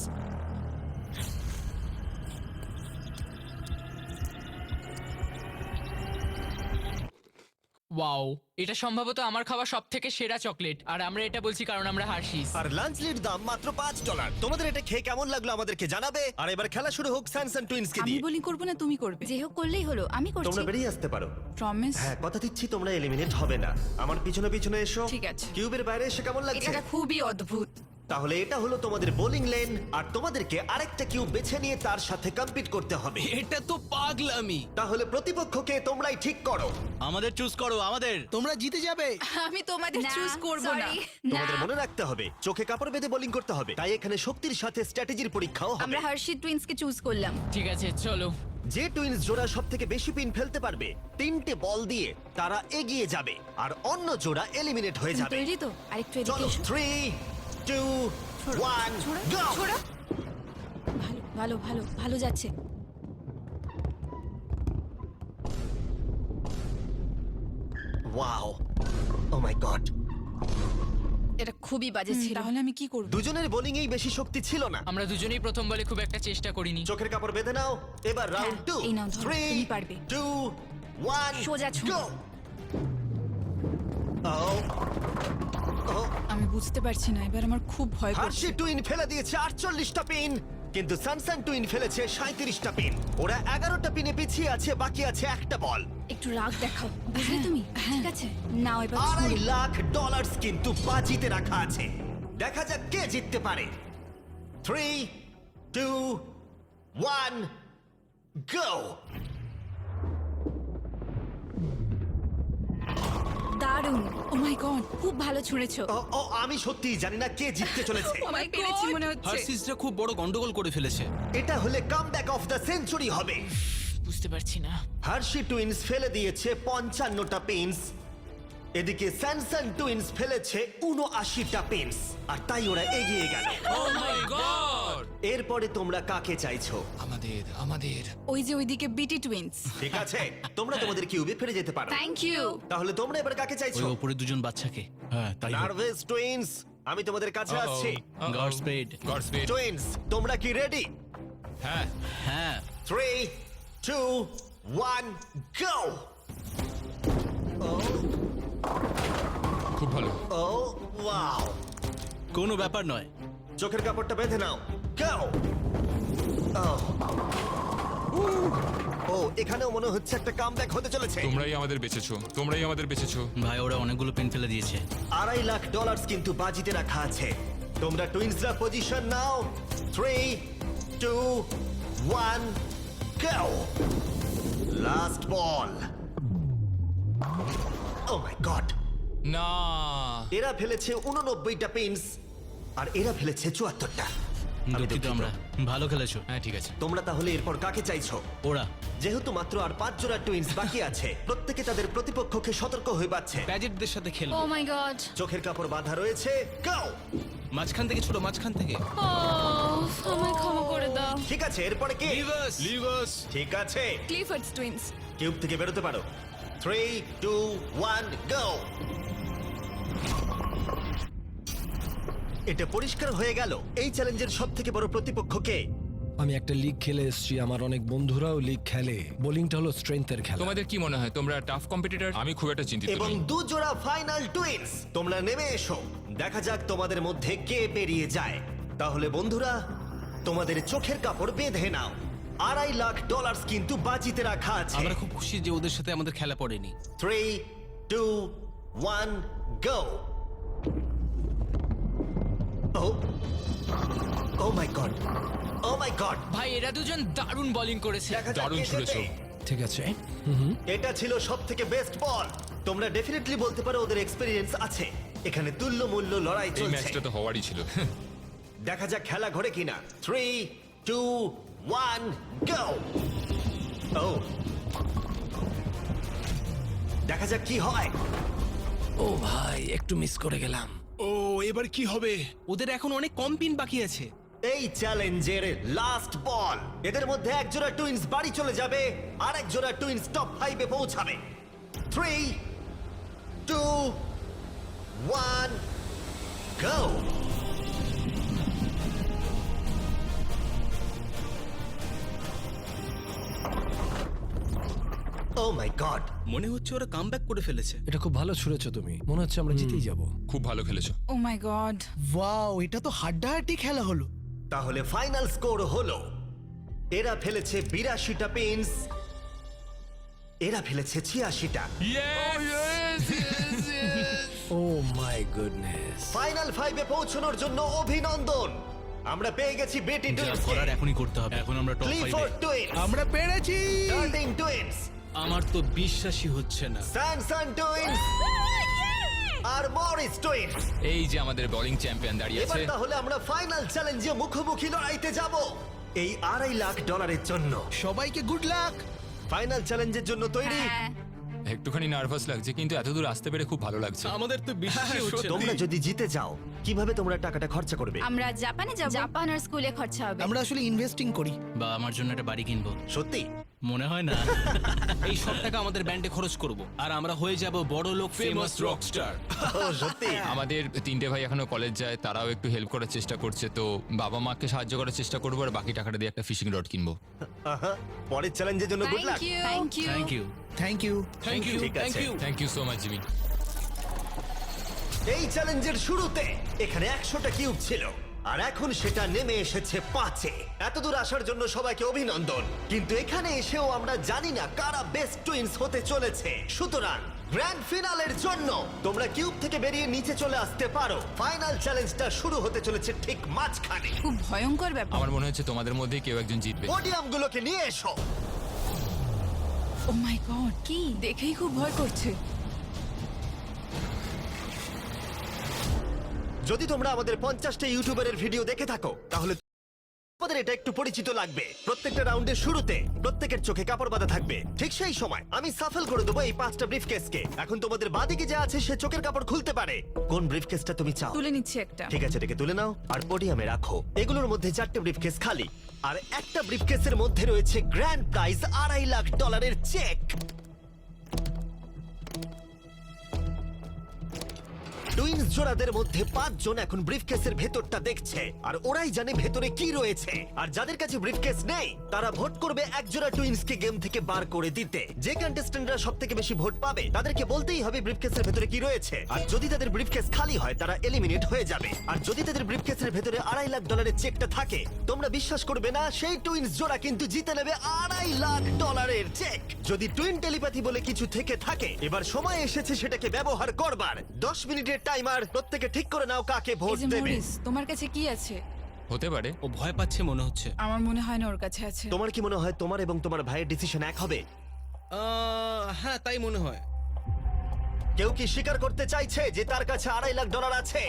ওয়াও, এটা সম্ভবত আমার খাওয়া সব থেকে সেরা চকলেট, আর আমরা এটা বলছি কারণ আমরা হার্শিস। আর লাঞ্চলির দাম মাত্র $5। তোমাদের এটা খেয়ে কেমন লাগলো আমাদেরকে জানাবে। আর এবার খেলা শুরু হোক স্যানসন টুইন্স কে আমি দিয়ে। বোলিং করব না তুমি করবে? যে হোক করলেই হলো, আমি করছি। তোমরা বেরিয়ে আসতে পারো। প্রমিস? হ্যাঁ, কথা দিচ্ছি তোমরা এলিমিনেট হবে না। আমার পিছনে পিছনে এসো। ঠিক আছে। কিউবের বাইরে এসে কেমন লাগছে? এটা খুবই অদ্ভুত। তাহলে এটা হলো তোমাদের বোলিং লেন, আর তোমাদেরকে আরেকটা কিউব বেছে নিয়ে তার সাথে কম্পিট করতে হবে। এটা তো পাগলামি। তাহলে প্রতিপক্ষকে তোমরাই ঠিক করো। আমাদের চুজ করো, আমাদের। তোমরা জিতে যাবে। আমি তোমাদের না, চুজ করব না। sorry, তোমাদের না। মনে রাখতে হবে চোখে কাপড় বেঁধে বোলিং করতে হবে। তাই এখানে শক্তির সাথে স্ট্র্যাটেজির পরীক্ষাও হবে। আমরা হার্শি টুইন্সকে চুজ করলাম। ঠিক আছে, চলো। যে টুইন্স জোড়া সব থেকে বেশি পিন ফেলতে পারবে 3টে বল দিয়ে তারা এগিয়ে যাবে, আর অন্য জোড়া এলিমিনেট হয়ে যাবে। তৈরি তো? আরেকটু এদিকে চলো, এসো। 3, 2, 1, go! ছোড়া। ভালো ভালো ভালো ভালো যাচ্ছে। Wow! Oh my God! এটা খুবই বাজে ছিল। তাহলে আমি কি করব? দুজনের বোলিং এই বেশি শক্তি ছিল না। আমরা দুজনেই প্রথম বলে খুব একটা চেষ্টা করিনি। চোখের কাপড় বেঁধে নাও। এবার রাউন্ড 2, এই নাও ধরো, 3, তুমি পারবে। 2, 1, সোজা ছোঁড়ো। go! Oh! Oh! আমি বুঝতে পারছি না, এবার আমার খুব ভয় করছে। হার্শি টুইন ফেলে দিয়েছে 48টা পিন, কিন্তু সানসান টুইন ফেলেছে 37টা পিন। ওরা 11টা পিনে পিছিয়ে আছে, বাকি আছে একটা বল। একটু রাগ দেখাও, বুঝলে তুমি? ঠিক আছে, নাও এবার $2.5 ছোঁড়ো। লাখ কিন্তু বাজিতে রাখা আছে। দেখা যাক কে জিততে পারে। 3, 2, 1, go! দারুণ, ও মাই গড, খুব ভালো ছুঁড়েছো। আমি সত্যিই জানি না কে জিততে চলেছে। আমি পেরেছি মনে হচ্ছে। হার্সিসরা খুব বড় গন্ডগোল করে ফেলেছে। এটা হলে কামব্যাক অফ দ্য সেঞ্চুরি হবে। বুঝতে পারছি না। হার্শি টুইন্স ফেলে দিয়েছে 55টা পিনস, এদিকে স্যানসান টুইন্স ফেলেছে 79টা পিনস, আর তাই ওরা এগিয়ে গেল। ও মাই গড! এরপরে তোমরা কাকে চাইছো? আমাদের ওই যে ওইদিকে বিটি টুইন্স। ঠিক আছে, তোমরা তোমাদের কিউবে ফিরে যেতে পারো। Thank you. তাহলে তোমরা এবার কাকে ওই চাইছো? ওপরে দুজন বাচ্চাকে। হ্যাঁ, তাই নার্ভাস টুইন্স, আমি তোমাদের কাছে আসছি। Godspeed. গডস্পিড। টুইন্স, তোমরা কি রেডি? হ্যাঁ। হ্যাঁ, 3, 2, 1, go! খুব ভালো। ও ওয়াও! কোনো ব্যাপার নয়। চোখের কাপড়টা বেঁধে নাও। Go! ও এখানেও মনে হচ্ছে একটা কামব্যাক হতে চলেছে। তোমরাই আমাদের বেঁচেছো। ভাই, ওরা অনেকগুলো পেন ফেলে দিয়েছে। $2.5 লাখ কিন্তু বাজিতে রাখা আছে। তোমরা টুইন্সরা পজিশন নাও। 3, 2, 1, go! Last ball. Oh my god! না। এরা ফেলেছে 89টা পিনস, আর এরা ফেলেছে 74টা। আমি দুঃখিত আমরা। ভালো খেলেছো। হ্যাঁ, ঠিক আছে। তোমরা তাহলে এরপর কাকে চাইছো? ওরা। যেহেতু মাত্র আর 5 জোড়া টুইন্স বাকি আছে, প্রত্যেকে তাদের প্রতিপক্ষকে সতর্ক হয়ে পাচ্ছে। প্যাজেটদের সাথে ও খেলবো। মাই গড। চোখের কাপড় বাঁধা রয়েছে। Go! মাঝখান থেকে ছোট, মাঝখান থেকে। ও আমায় ক্ষমা করে দাও। ঠিক আছে, এরপরে কে? লিভার্স। ঠিক আছে, ক্লিফোর্ডস টুইন্স। কিউব থেকে বেরোতে পারো। 3, 2, 1, go! এটা পরিষ্কার হয়ে গেল এই চ্যালেঞ্জের সবথেকে বড় প্রতিপক্ষ কে। আমি একটা লিগ খেলে এসেছি, আমার অনেক বন্ধুরাও লিগ খেলে। বোলিংটা হলো স্ট্রেংথের খেলা। তোমাদের কি মনে হয় তোমরা টাফ কম্পিটিটর? আমি খুব একটা চিন্তিত এবং নই। 2 জোড়া ফাইনাল টুইন্স, তোমরা নেমে এসো। দেখা যাক তোমাদের মধ্যে কে পেরিয়ে যায়। তাহলে বন্ধুরা, তোমাদের চোখের কাপড় বেঁধে নাও। $2.5 লাখ কিন্তু বাজিতে রাখা আছে। আমরা খুব খুশি যে ওদের সাথে আমাদের খেলা পড়েনি। 3, 2, 1, go! Oh my god! Oh my god! ভাই এরা দুজন দারুণ বোলিং করেছে। দেখা যাক দারুণ কে ছুড়েছো। জেতে। ঠিক আছে এটা ছিল সবথেকে বেস্ট বল। তোমরা ডেফিনেটলি বলতে পারো ওদের এক্সপেরিয়েন্স আছে। এখানে তুল্য মূল্য লড়াই এই চলছে। ম্যাচটা তো হওয়ারই ছিল। দেখা যাক খেলা ঘরে কিনা। 3, 2, 1, go! Oh! দেখা যাক কি হয়। ও ভাই একটু মিস করে গেলাম। ও এবার কি হবে? ওদের এখন অনেক কম পিন বাকি আছে। এই চ্যালেঞ্জের লাস্ট বল। এদের মধ্যে এক জোড়া টুইন্স বাড়ি চলে যাবে আর এক জোড়া টুইন্স টপ 5 এ পৌঁছাবে। 3, 2, 1, go! Oh my god! মনে হচ্ছে ওরা কামব্যাক করে ফেলেছে। এটা খুব ভালো ছুড়েছো তুমি, মনে হচ্ছে আমরা জিতেই যাব। খুব ভালো খেলেছো। ও মাই গড, ওয়াও, এটা তো হাড্ডাহাড্ডি খেলা হলো। তাহলে ফাইনাল স্কোর হলো এরা ফেলেছে 82টা পিনস, এরা ফেলেছে 86টা। ও মাই গুডনেস। ফাইনাল 5 এ পৌঁছানোর জন্য অভিনন্দন। আমরা পেয়ে গেছি বেটি যা টুইন্স, করার এখনই করতে হবে। এখন আমরা টপ 5-এ। ক্লিফোর্ড টুইন্স, আমরা পেরেছি। টার্নিং টুইন্স, আমার তো বিশ্বাসই হচ্ছে না। স্যামসাং টুইন্স আর মরিস টুইন্স। এই যে আমাদের বোলিং চ্যাম্পিয়ন দাঁড়িয়ে এবার আছে। তাহলে আমরা ফাইনাল চ্যালেঞ্জে মুখোমুখি লড়াইতে যাব এই $2.5 লাখ জন্য। সবাইকে গুড লাক। ফাইনাল চ্যালেঞ্জের জন্য তৈরি? হ্যাঁ। একটুখানি নার্ভাস লাগছে কিন্তু এতদূর আসতে পেরে খুব ভালো লাগছে। আমাদের তো বিশ্বাসই হচ্ছে না। তোমরা যদি জিতে যাও কিভাবে তোমরা টাকাটা খরচা করবে? আমরা জাপানে যাব। জাপান আর স্কুলে খরচা হবে। আমরা আসলে ইনভেস্টিং করি। বা আমার জন্য একটা বাড়ি কিনবো। সত্যি? মনে হয় না। এই সব টাকা আমাদের ব্যান্ডে খরচ করব আর আমরা হয়ে যাব বড় লোক, ফেমাস রকস্টার। ও সত্যি? আমাদের 3টে ভাই এখনো কলেজ যায়, তারাও একটু হেল্প করার চেষ্টা করছে, তো বাবা মাকে সাহায্য করার চেষ্টা করবো আর বাকি টাকাটা দিয়ে একটা ফিশিং রড কিনবো। আহা, পরের চ্যালেঞ্জের জন্য good luck. Thank you. Thank you. Thank you. Thank you, ঠিক থ্যাংক আছে। You. Thank you so much Jimmy. এই চ্যালেঞ্জের শুরুতে এখানে 100টা কিউব ছিল আর এখন সেটা নেমে এসেছে 5-এ। এতদূর আসার জন্য সবাইকে অভিনন্দন। কিন্তু এখানে এসেও আমরা জানি না কারা বেস্ট টুইন্স হতে চলেছে। সুতরাং গ্র্যান্ড ফিনালের জন্য তোমরা কিউব থেকে বেরিয়ে নিচে চলে আসতে পারো। ফাইনাল চ্যালেঞ্জটা শুরু হতে চলেছে ঠিক মাঝখানে। খুব ভয়ঙ্কর ব্যাপার। আমার মনে হচ্ছে তোমাদের মধ্যেই কেউ একজন জিতবে। পোডিয়ামগুলোকে নিয়ে এসো। ও মাই গড, কি দেখেই খুব ভয় করছে। যদি তোমরা আমাদের 50টা ইউটিউবারের ভিডিও দেখে থাকো তাহলে তোমাদের এটা একটু পরিচিত লাগবে। প্রত্যেকটা রাউন্ডের শুরুতে প্রত্যেকের চোখে কাপড় বাঁধা থাকবে। ঠিক সেই সময় আমি সাফল করে দেবো এই 5টা ব্রিফকেসকে। এখন তোমাদের বাদিকে যে আছে সে চোখের কাপড় খুলতে পারে। কোন ব্রিফকেসটা তুমি চাও? তুলে নিচ্ছি একটা। ঠিক আছে, এটাকে তুলে নাও আর পোডিয়ামে রাখো। এগুলোর মধ্যে 4টে ব্রিফকেস খালি আর একটা ব্রিফকেসের মধ্যে রয়েছে grand prize $2.5 lakh cheque. Twins জোড়াদের মধ্যে 5 জন এখন ব্রিফকেসের ভেতরটা দেখছে আর ওরাই জানে ভেতরে কি রয়েছে। আর যাদের কাছে ব্রিফকেস নেই তারা ভোট করবে এক জোড়া টুইন্সকে গেম থেকে বার করে দিতে। যে কন্টেস্ট্যান্টরা সবথেকে বেশি ভোট পাবে তাদেরকে বলতেই হবে ব্রিফকেসের ভেতরে কি রয়েছে। আর যদি তাদের ব্রিফকেস খালি হয় তারা এলিমিনেট হয়ে যাবে। আর যদি তাদের ব্রিফকেসের ভেতরে $2.5 লাখ চেকটা থাকে, তোমরা বিশ্বাস করবে না, সেই টুইন্স জোড়া কিন্তু জিতে নেবে $2.5 লাখ চেক। যদি টুইন টেলিপ্যাথি বলে কিছু থেকে থাকে, এবার সময় এসেছে সেটাকে ব্যবহার করবার। 10 মিনিটের টাইমার। প্রত্যেকে ঠিক করে নাও কাকে ভোট এই যে দেবে। মরিস, তোমার কাছে কি আছে? হতে পারে। ও ভয় পাচ্ছে মনে হচ্ছে। আমার মনে হয় না ওর কাছে আছে। তোমার কি মনে হয় তোমার এবং তোমার ভাইয়ের ডিসিশন এক হবে? হ্যাঁ, তাই মনে হয়। কেউ কি স্বীকার করতে চাইছে যে তার কাছে $2.5 লাখ আছে?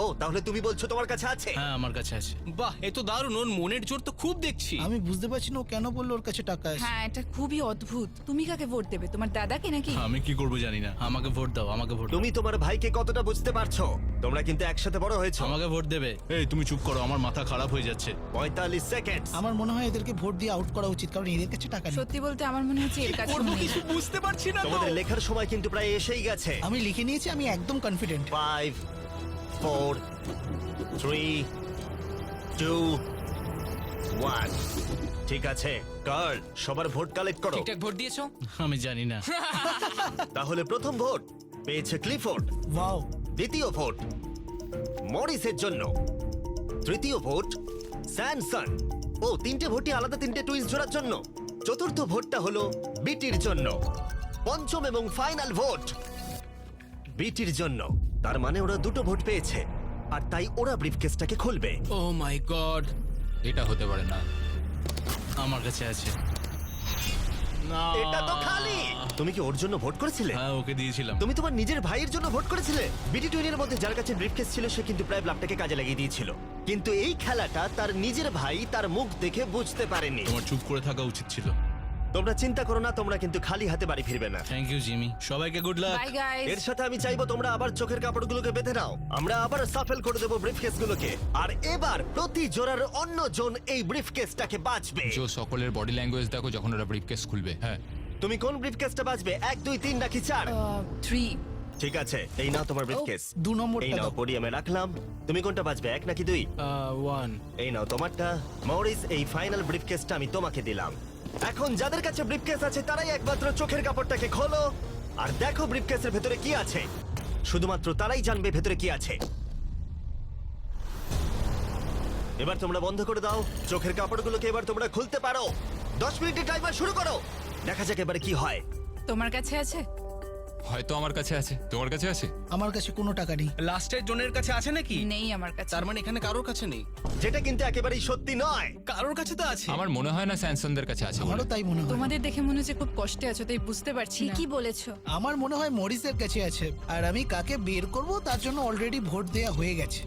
ও, তাহলে তুমি বলছো তোমার কাছে আছে? হ্যাঁ আমার কাছে আছে। বাহ, এ তো দারুণ। ওর মনের জোর তো খুব দেখছি। আমি বুঝতে পারছি না ও কেন বললো ওর কাছে টাকা আছে। হ্যাঁ, এটা খুবই অদ্ভুত। তুমি কাকে ভোট দেবে? তোমার দাদাকে নাকি? আমি কি করব জানি না। আমাকে ভোট দাও, আমাকে ভোট দাও। তুমি তোমার ভাইকে কতটা বুঝতে পারছো? তোমরা কিন্তু একসাথে বড় হয়েছো। আমাকে ভোট দেবে। এই তুমি চুপ করো, আমার মাথা খারাপ হয়ে যাচ্ছে। 45 সেকেন্ড। আমার মনে হয় এদেরকে ভোট দিয়ে আউট করা উচিত, কারণ এদের কাছে টাকা নেই। সত্যি বলতে আমার মনে হচ্ছে এর কাছে করবো নেই। কিছু বুঝতে পারছি না তো। তোমাদের লেখার সময় কিন্তু প্রায় এসেই গেছে। আমি লিখে নিয়েছি, আমি একদম কনফিডেন্ট। 5, 4, 3, 2, 1। ঠিক আছে, কার্ল, সবার ভোট কালেক্ট করো। ঠিকঠাক ভোট দিয়েছো? আমি জানি না। তাহলে প্রথম ভোট পেয়েছে ক্লিফোর্ড। ওয়াও। দ্বিতীয় ভোট মরিসের জন্য। তৃতীয় ভোট স্যামসন। ও তিনটে ভোটই আলাদা, তিনটে টুইন্স জোড়ার জন্য। চতুর্থ ভোটটা হলো বিটির জন্য। পঞ্চম এবং ফাইনাল ভোট বিটির জন্য। তার মানে ওরা দুটো ভোট পেয়েছে, আর তাই ওরা ব্রিফকেসটাকে খুলবে। ও মাই গড, এটা হতে পারে না। আমার কাছে আছে। না এটা তো খালি। তুমি কি ওর জন্য ভোট করেছিলে? হ্যাঁ, ওকে দিয়েছিলাম। তুমি তোমার নিজের ভাইয়ের জন্য ভোট করেছিলে? বিটি টুইনের মধ্যে যার কাছে ব্রিফকেস ছিল সে কিন্তু প্রায় ব্লাফটাকে কাজে লাগিয়ে দিয়েছিল, কিন্তু এই খেলাটা তার নিজের ভাই তার মুখ দেখে বুঝতে পারেনি। তোমার চুপ করে থাকা উচিত ছিল। তোমরা চিন্তা করো না, তোমরা কিন্তু খালি হাতে বাড়ি ফিরবে না। থ্যাংক ইউ জিমি, সবাইকে গুড লাক। Bye guys. এর সাথে আমি চাইবো তোমরা আবার চোখের কাপড়গুলোকে বেঁধে নাও। আমরা আবার সাফেল করে দেবো ব্রিফকেসগুলোকে, আর এবার প্রতি জোড়ার অন্য জন এই ব্রিফকেসটাকে বাঁচবে। জো, সকলের বডি ল্যাঙ্গুয়েজ দেখো যখন ওরা ব্রিফকেস খুলবে। হ্যাঁ, তুমি কোন ব্রিফকেসটা বাঁচবে? 1, 2, 3 নাকি 4? 3। ঠিক আছে, এই নাও তোমার ব্রিফকেস। 2 নম্বরটা এই নাও দাও। পোডিয়ামে রাখলাম। তুমি কোনটা বাঁচবে, 1 নাকি 2? 1। এই নাও তোমারটা। মরিস, এই ফাইনাল ব্রিফকেসটা আমি তোমাকে দিলাম। এখন যাদের কাছে ব্রিফকেস আছে তারাই একমাত্র চোখের কাপড়টাকে খোলো আর দেখো ব্রিফকেসের ভেতরে কি আছে। শুধুমাত্র তারাই জানবে ভেতরে কি আছে। এবার তোমরা বন্ধ করে দাও চোখের কাপড়গুলোকে, এবার তোমরা খুলতে পারো। 10 মিনিটের টাইমার শুরু করো। দেখা যাক এবারে কি হয়। তোমার কাছে আছে? হয়তো আমার কাছে আছে। তোমার কাছে আছে? আমার কাছে কোনো টাকা নেই। লাস্টের জনের কাছে আছে নাকি? নেই আমার কাছে। তার মানে এখানে কারোর কাছে নেই। যেটা কিন্তু একেবারেই সত্যি নয়। কারোর কাছে তো আছে। আমার মনে হয় না স্যামসনদের কাছে আছে বলে। আমারও তাই মনে হয়। তোমাদের দেখে মনে হচ্ছে খুব কষ্টে আছো, তাই বুঝতে পারছি না। কি বলেছো? আমার মনে হয় মরিসের কাছে আছে, আর আমি কাকে বের করব তার জন্য অলরেডি ভোট দেয়া হয়ে গেছে।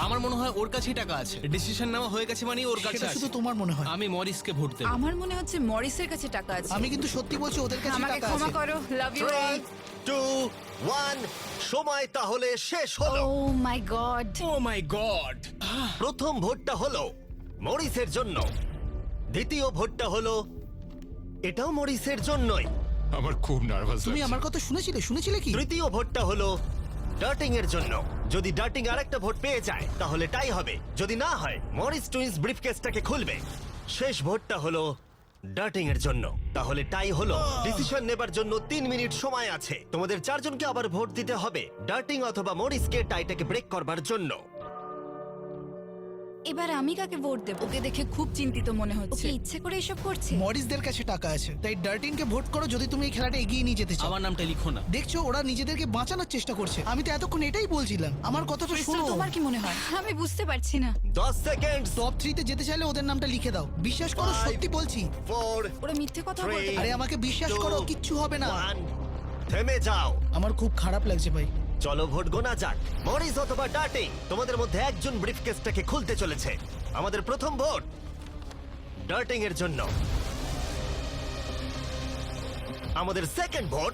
আমার মনে হয় ওর কাছেই টাকা আছে। ডিসিশন নেওয়া হয়ে গেছে মানে ওর কাছে সেটা আছে। শুধু তোমার মনে হয়। আমি মরিসকে ভোট দেব। আমার মনে হচ্ছে মরিসের কাছে টাকা আছে। আমি কিন্তু সত্যি বলছি, ওদের কাছে আমাকে টাকা ক্ষমা আছে। করো। লাভ ইউ 3, 2, 1 সময় তাহলে শেষ হলো। ও my god. O my god. প্রথম ভোটটা হলো মরিসের জন্য। দ্বিতীয় ভোটটা হলো এটাও মরিসের জন্যই। আমার খুব নার্ভাস তুমি আমার কথা শুনেছিলে কি? তৃতীয় ভোটটা হলো ডার্টিং এর জন্য। যদি ডার্টিং আরেকটা ভোট পেয়ে যায় তাহলে টাই হবে, যদি না হয় মরিস টুইন্স ব্রিফকেসটাকে খুলবে। শেষ ভোটটা হলো ডার্টিং এর জন্য, তাহলে টাই হলো। ডিসিশন নেবার জন্য 3 মিনিট সময় আছে। তোমাদের 4 জনকে আবার ভোট দিতে হবে ডার্টিং অথবা মরিসকে টাইটাকে ব্রেক করবার জন্য। এবার আমি কাকে ভোট দেব? ওকে দেখে খুব চিন্তিত মনে ওকে হচ্ছে। ইচ্ছে করে এসব করছে? মরিসদের কাছে টাকা আছে, তাই ডার্টিনকে ভোট করো যদি তুমি এই খেলাটা এগিয়ে নিয়ে যেতে চাও। আমার নামটা লিখো না। দেখছো ওরা নিজেদেরকে বাঁচানোর চেষ্টা করছে। আমি তো এতক্ষণ এটাই বলছিলাম, আমার কথাটা ক্রিস্টাল, শোনো। তোমার কি মনে হয়? আমি বুঝতে পারছি না। 10 সেকেন্ড। টপ 3 তে যেতে চাইলে ওদের নামটা লিখে দাও। বিশ্বাস করো, 5, সত্যি বলছি। 4, ওরা মিথ্যে কথা 3, বলতে আরে পারে। আমাকে বিশ্বাস করো, কিচ্ছু হবে না। 1 থেমে যাও। আমার খুব খারাপ লাগছে ভাই। চলো ভোট গোনা যাক। মরিস অথবা ডার্টিং, তোমাদের মধ্যে একজন ব্রিফকেসটাকে খুলতে চলেছে। আমাদের প্রথম ভোট ডার্টিং এর জন্য। আমাদের সেকেন্ড ভোট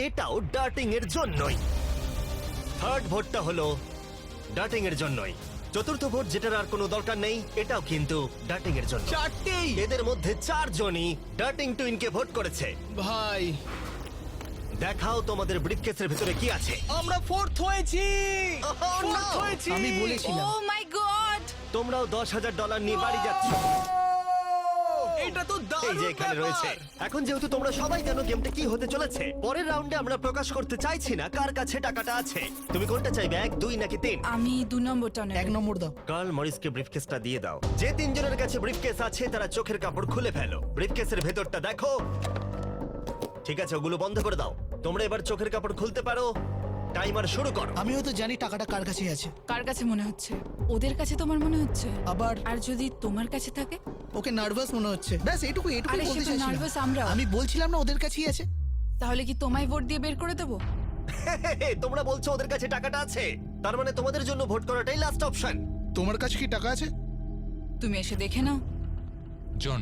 এটাও ডার্টিং এর জন্যই। থার্ড ভোটটা হলো ডার্টিং এর জন্যই। চতুর্থ ভোট, যেটার আর কোনো দরকার নেই, এটাও কিন্তু ডার্টিং এর জন্য। চারটেই। এদের মধ্যে 4 জনই ডার্টিং টুইনকে ভোট করেছে। ভাই, দেখাও তোমাদের ব্রিফকেসের ভিতরে কি আছে। আমরা ফোর্থ হয়েছি। Oh, fourth no! হয়েছি। আমি বলেছিলাম। ও মাই গড! তোমরাও $10,000 নিয়ে বাড়ি যাচ্ছ। এটা তো এই দারুণ যে এখানে ব্যাপার। রয়েছে। এখন যেহেতু তোমরা সবাই জানো গেমটা কি হতে চলেছে, পরের রাউন্ডে আমরা প্রকাশ করতে চাইছি না কার কাছে টাকাটা আছে। তুমি কোনটা চাইবে, 1, 2 নাকি 3? আমি 2 নম্বরটা নেব। 1 নম্বর দাও। কার্ল মরিসকে ব্রিফকেসটা দিয়ে দাও। যে 3 জনের কাছে ব্রিফকেস আছে তারা চোখের কাপড় খুলে ফেলো। ব্রিফকেসের ভেতরটা দেখো। ঠিক আছে, ওগুলো বন্ধ করে দাও। তোমরা এবার চোখের কাপড় খুলতে পারো। টাইমার শুরু করো। আমি হয়তো জানি টাকাটা কার কাছে আছে। কার কাছে মনে হচ্ছে? ওদের কাছে তোমার মনে হচ্ছে? আবার আর যদি তোমার কাছে থাকে? ওকে নার্ভাস মনে হচ্ছে। ব্যাস এইটুকু আরে বলতে সে তো চাইছিলাম। নার্ভাস আমরা। আমি বলছিলাম না ওদের কাছেই আছে। তাহলে কি তোমায় ভোট দিয়ে বের করে দেবো? তোমরা বলছো ওদের কাছে টাকাটা আছে, তার মানে তোমাদের জন্য ভোট করাটাই লাস্ট অপশন। তোমার কাছে কি টাকা আছে? তুমি এসে দেখে নাও। জন,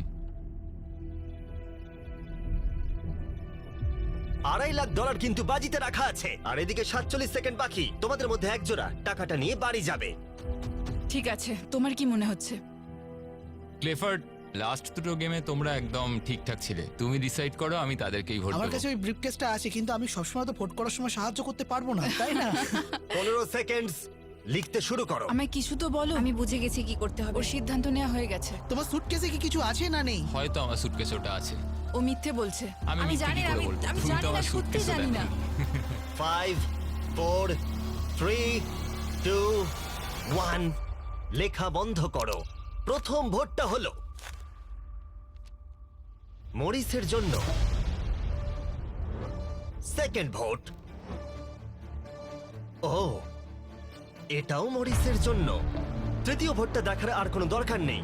$2.5 লাখ কিন্তু বাজিতে রাখা আছে, আর এদিকে 47 সেকেন্ড বাকি। তোমাদের মধ্যে এক জোড়া টাকাটা নিয়ে বাড়ি যাবে। ঠিক আছে, তোমার কি মনে হচ্ছে? ক্লেফার্ড, লাস্ট দুটো গেমে তোমরা একদম ঠিকঠাক ছিলে। তুমি ডিসাইড করো, আমি তাদেরকেই ভোট আমার দেবো। কাছে ওই ব্রিফকেসটা আছে, কিন্তু আমি সবসময় তো ভোট করার সময় সাহায্য করতে পারবো না, তাই না? 15 সেকেন্ড, লিখতে শুরু করো। আমায় কিছু তো বলো। আমি বুঝে গেছি কি করতে হবে। ওর সিদ্ধান্ত নেওয়া হয়ে গেছে। তোমার সুটকেসে কি কিছু আছে না নেই? হয়তো আমার সুটকেসে ওটা আছে। ও মিথ্যে বলছে। আমি মিথ্যে জানি কি না, করে আমি বলবো? আমি তুমি তো জানি না, আমার সত্যি suitcase-ও জানি না। দেখোনি। 5, 4, 3, 2, 1, লেখা বন্ধ করো। প্রথম ভোটটা হলো মরিসের জন্য। সেকেন্ড ভোট, ও এটাও মরিসের জন্য। তৃতীয় ভোটটা দেখার আর কোনো দরকার নেই।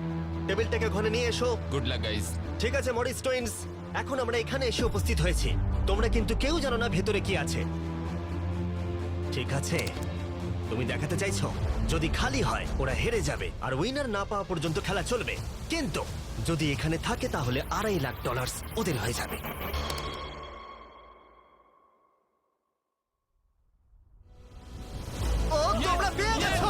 টেবিলটাকে ওখানে নিয়ে এসো। Good luck guys. ঠিক আছে মরিস টুইনস, এখন আমরা এখানে এসে উপস্থিত হয়েছি। তোমরা কিন্তু কেউ জানো না ভেতরে কি আছে। ঠিক আছে, তুমি দেখাতে চাইছো যদি খালি হয় ওরা হেরে যাবে আর উইনার না পাওয়া পর্যন্ত খেলা চলবে। কিন্তু যদি এখানে থাকে তাহলে $2.5 লাখ ওদের হয়ে যাবে। ও, তোমরা পেয়ে গেছো।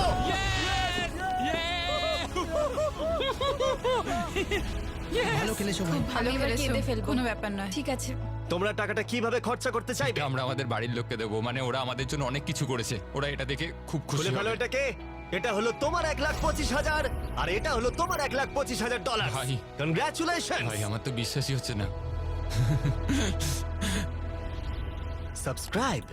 ভালো খেলেছো ভাই। ভালো আমি এবার খেলেছো, কেঁদে ফেলবো। কোনো ব্যাপার নয়। ঠিক আছে। তোমরা টাকাটা কিভাবে খরচা করতে চাইবে? এটা আমরা আমাদের বাড়ির লোককে দেবো, মানে ওরা আমাদের জন্য অনেক কিছু করেছে, ওরা এটা দেখে খুব খুশি খুলে ফেলো হবে। এটাকে। এটা হলো তোমার $1,25,000 আর এটা হলো তোমার $1,25,000। ভাই। কনগ্রাচুলেশন। ভাই আমার তো বিশ্বাসই হচ্ছে না। সাবস্ক্রাইব